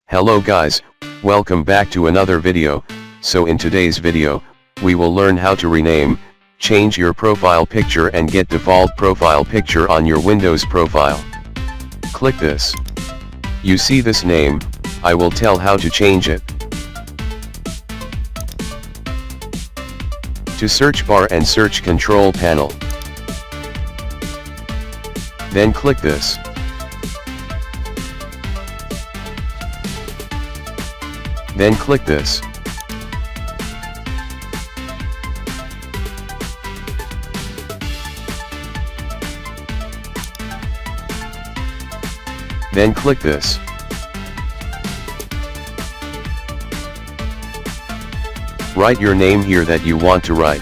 Hello guys, welcome back to another video. So in today's video, we will learn how to rename, change your profile picture and get default profile picture on your Windows profile. Click this. You see this name, I will tell how to change it. To search bar and search control panel. Then click this. Then click this. Then click this. Write your name here that you want to write.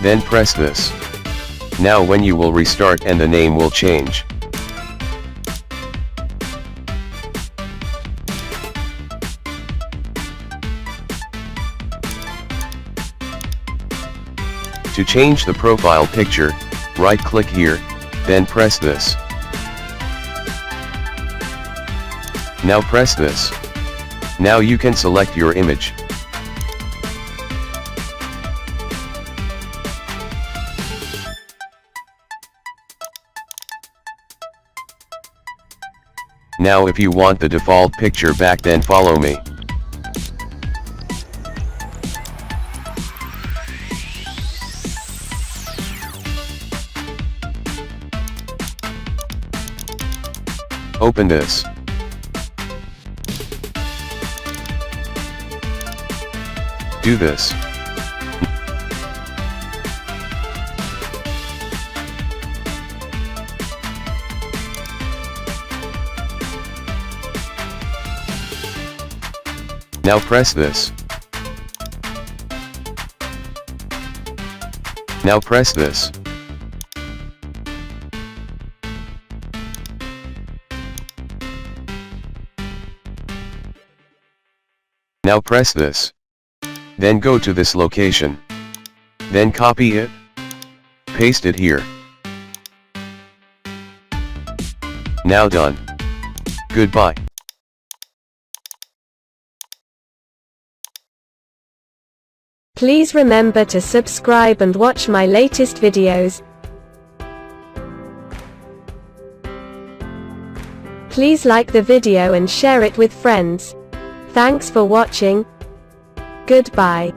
Then press this. Now when you will restart and the name will change. To change the profile picture, right click here, then press this. Now press this. Now you can select your image. Now if you want the default picture back, then follow me. Open this. Do this. Now press this. Now press this. Now press this. Then go to this location. Then copy it. Paste it here. Now done. Goodbye. Please remember to subscribe and watch my latest videos. Please like the video and share it with friends. Thanks for watching. Goodbye.